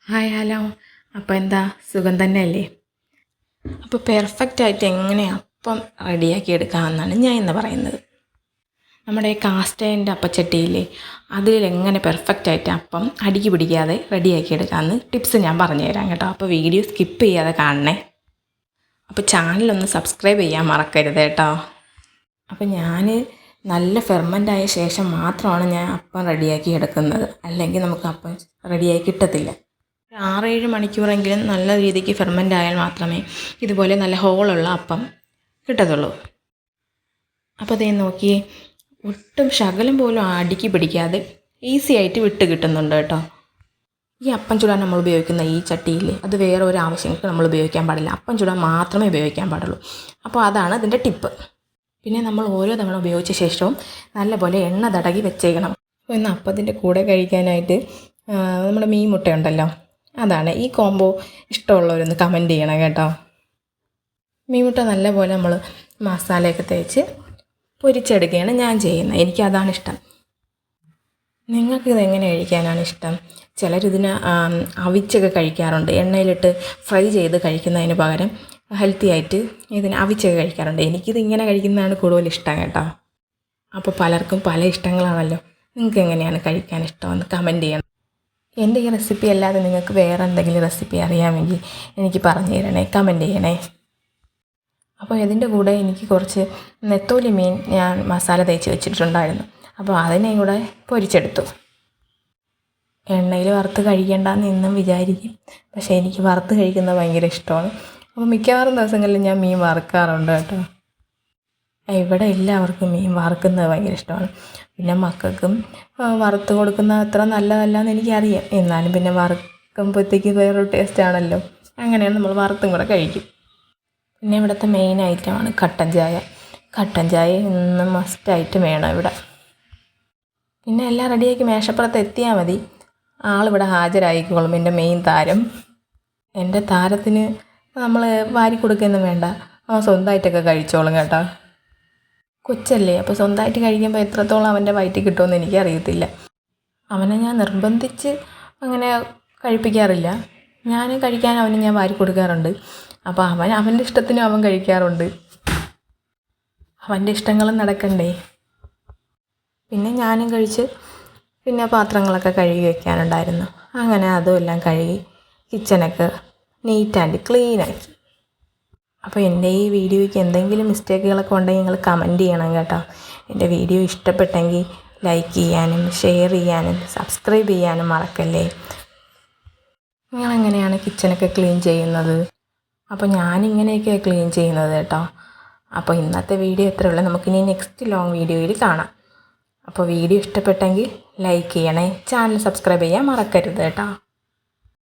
Hi hello. അപ്പോൾ എന്താ സുഖം തന്നെയല്ലേ? അപ്പോൾ പെർഫെക്റ്റായിട്ട് എങ്ങനെ അപ്പം റെഡിയാക്കി എടുക്കാമെന്നാണ് ഞാൻ ഇന്ന് പറയുന്നത്. നമ്മുടെ കാസ്റ്റേൻ്റെ അപ്പച്ചട്ടിയില്ലേ, അതിലെങ്ങനെ പെർഫെക്റ്റായിട്ട് അപ്പം അടിക്ക് പിടിക്കാതെ റെഡിയാക്കി എടുക്കാമെന്ന് ടിപ്സ് ഞാൻ പറഞ്ഞു തരാം കേട്ടോ. അപ്പോൾ വീഡിയോ സ്കിപ്പ് ചെയ്യാതെ കാണണേ. അപ്പോൾ ചാനലൊന്ന് സബ്സ്ക്രൈബ് ചെയ്യാൻ മറക്കരുത് കേട്ടോ. അപ്പോൾ ഞാൻ നല്ല ഫെർമെൻ്റായ ശേഷം മാത്രമാണ് ഞാൻ അപ്പം റെഡിയാക്കി എടുക്കുന്നത്, അല്ലെങ്കിൽ നമുക്ക് അപ്പം റെഡിയാക്കി കിട്ടത്തില്ല. 6-7 മണിക്കൂറെങ്കിലും നല്ല രീതിക്ക് ഫെർമെൻ്റ് ആയാൽ മാത്രമേ ഇതുപോലെ നല്ല ഹോളുള്ള അപ്പം കിട്ടത്തുള്ളൂ. അപ്പോൾ അതേ നോക്കിയേ, ഒട്ടും ശകലം പോലും അടിക്ക് പിടിക്കാതെ ഈസി ആയിട്ട് വിട്ട് കിട്ടുന്നുണ്ട് കേട്ടോ. ഈ അപ്പം ചുടാൻ നമ്മൾ ഉപയോഗിക്കുന്ന ഈ ചട്ടിയിൽ അത് വേറെ ഒരു ആവശ്യങ്ങൾക്ക് നമ്മൾ ഉപയോഗിക്കാൻ പാടില്ല, അപ്പം ചുടാൻ മാത്രമേ ഉപയോഗിക്കാൻ പാടുള്ളൂ. അപ്പോൾ അതാണ് അതിൻ്റെ ടിപ്പ്. പിന്നെ നമ്മൾ ഓരോ തവണ ഉപയോഗിച്ച ശേഷവും നല്ലപോലെ എണ്ണ തടകി വെച്ചേക്കണം. അപ്പോൾ ഇന്ന് അപ്പത്തിൻ്റെ കൂടെ കഴിക്കാനായിട്ട് നമ്മുടെ മീൻ മുട്ടയുണ്ടല്ലോ, അതാണ്. ഈ കോംബോ ഇഷ്ടമുള്ളവരൊന്ന് കമൻറ്റ് ചെയ്യണം കേട്ടോ. മീൻമുട്ട നല്ലപോലെ നമ്മൾ മസാലയൊക്കെ തേച്ച് പൊരിച്ചെടുക്കുകയാണ് ഞാൻ ചെയ്യുന്നത്. എനിക്കതാണ് ഇഷ്ടം. നിങ്ങൾക്കിത് എങ്ങനെ കഴിക്കാനാണ് ഇഷ്ടം? ചിലരിതിന് അവിച്ചൊക്കെ കഴിക്കാറുണ്ട്. എണ്ണയിലിട്ട് ഫ്രൈ ചെയ്ത് കഴിക്കുന്നതിന് പകരം ഹെൽത്തി ആയിട്ട് ഇതിന് അവിച്ചൊക്കെ കഴിക്കാറുണ്ട്. എനിക്കിത് ഇങ്ങനെ കഴിക്കുന്നതാണ് കൂടുതൽ ഇഷ്ടം കേട്ടോ. അപ്പോൾ പലർക്കും പല ഇഷ്ടങ്ങളാണല്ലോ. നിങ്ങൾക്ക് എങ്ങനെയാണ് കഴിക്കാൻ ഇഷ്ടമെന്ന് കമൻറ്റ് ചെയ്യണം. എൻ്റെ ഈ റെസിപ്പി അല്ലാതെ നിങ്ങൾക്ക് വേറെ എന്തെങ്കിലും റെസിപ്പി അറിയാമെങ്കിൽ എനിക്ക് പറഞ്ഞു തരണേ, കമൻറ്റ് ചെയ്യണേ. അപ്പോൾ ഇതിൻ്റെ കൂടെ എനിക്ക് കുറച്ച് നെത്തോലി മീൻ ഞാൻ മസാല തേച്ച് വെച്ചിട്ടുണ്ടായിരുന്നു. അപ്പോൾ അതിനെയും കൂടെ പൊരിച്ചെടുത്തു. എണ്ണയിൽ വറുത്ത് കഴിക്കേണ്ടെന്ന് ഇന്നും വിചാരിക്കും, പക്ഷേ എനിക്ക് വറുത്ത് കഴിക്കുന്നത് ഭയങ്കര ഇഷ്ടമാണ്. അപ്പോൾ മിക്കവാറും ദിവസങ്ങളിൽ ഞാൻ മീൻ വറുക്കാറുണ്ട് കേട്ടോ. ഇവിടെ എല്ലാവർക്കും മീൻ വറുക്കുന്നത് ഭയങ്കര ഇഷ്ടമാണ്. പിന്നെ മക്കൾക്കും വറുത്ത് കൊടുക്കുന്ന അത്ര നല്ലതല്ല എന്ന് എനിക്കറിയാം. എന്നാലും പിന്നെ വറുക്കുമ്പോഴത്തേക്ക് വേറൊരു ടേസ്റ്റാണല്ലോ. അങ്ങനെയാണ് നമ്മൾ വറുത്തും കൂടെ കഴിക്കും. പിന്നെ ഇവിടുത്തെ മെയിൻ ഐറ്റമാണ് കട്ടൻ ചായ. കട്ടൻ ചായ ഇന്ന് മസ്റ്റായിട്ട് വേണം ഇവിടെ. പിന്നെ എല്ലാം റെഡിയാക്കി മേശപ്പുറത്ത് എത്തിയാൽ മതി, ആളിവിടെ ഹാജരായിക്കോളും. എൻ്റെ മെയിൻ താരം. എൻ്റെ താരത്തിന് നമ്മൾ വാരി കൊടുക്കുകയൊന്നും വേണ്ട, അവൻ സ്വന്തമായിട്ടൊക്കെ കഴിച്ചോളും കേട്ടോ. കൊച്ചല്ലേ, അപ്പോൾ സ്വന്തമായിട്ട് കഴിക്കുമ്പോൾ എത്രത്തോളം അവൻ്റെ വയറ്റിൽ കിട്ടുമെന്ന് എനിക്കറിയത്തില്ല. അവനെ ഞാൻ നിർബന്ധിച്ച് അങ്ങനെ കഴിപ്പിക്കാറില്ല. ഞാൻ കഴിക്കാൻ അവന് ഞാൻ വാരി കൊടുക്കാറുണ്ട്. അപ്പോൾ അവൻ്റെ ഇഷ്ടത്തിനും അവൻ കഴിക്കാറുണ്ട്. അവൻ്റെ ഇഷ്ടങ്ങളും നടക്കണ്ടേ. പിന്നെ ഞാനും കഴിച്ച് പിന്നെ പാത്രങ്ങളൊക്കെ കഴുകി വയ്ക്കാനുണ്ടായിരുന്നു. അങ്ങനെ അതും എല്ലാം കഴുകി കിച്ചണൊക്കെ നീറ്റ് ആൻഡ് ക്ലീനാക്കി. അപ്പോൾ എൻ്റെ ഈ വീഡിയോയ്ക്ക് എന്തെങ്കിലും മിസ്റ്റേക്കുകളൊക്കെ ഉണ്ടെങ്കിൽ നിങ്ങൾ കമൻറ്റ് ചെയ്യണം കേട്ടോ. എൻ്റെ വീഡിയോ ഇഷ്ടപ്പെട്ടെങ്കിൽ ലൈക്ക് ചെയ്യാനും ഷെയർ ചെയ്യാനും സബ്സ്ക്രൈബ് ചെയ്യാനും മറക്കല്ലേ. നിങ്ങളെങ്ങനെയാണ് കിച്ചണൊക്കെ ക്ലീൻ ചെയ്യുന്നത്? അപ്പോൾ ഞാനിങ്ങനെയൊക്കെയാണ് ക്ലീൻ ചെയ്യുന്നത് കേട്ടോ. അപ്പോൾ ഇന്നത്തെ വീഡിയോ ഇത്രയേ ഉള്ളൂ. നമുക്കിനി നെക്സ്റ്റ് ലോങ് വീഡിയോയിൽ കാണാം. അപ്പോൾ വീഡിയോ ഇഷ്ടപ്പെട്ടെങ്കിൽ ലൈക്ക് ചെയ്യണേ, ചാനൽ സബ്സ്ക്രൈബ് ചെയ്യാൻ മറക്കരുത് കേട്ടോ.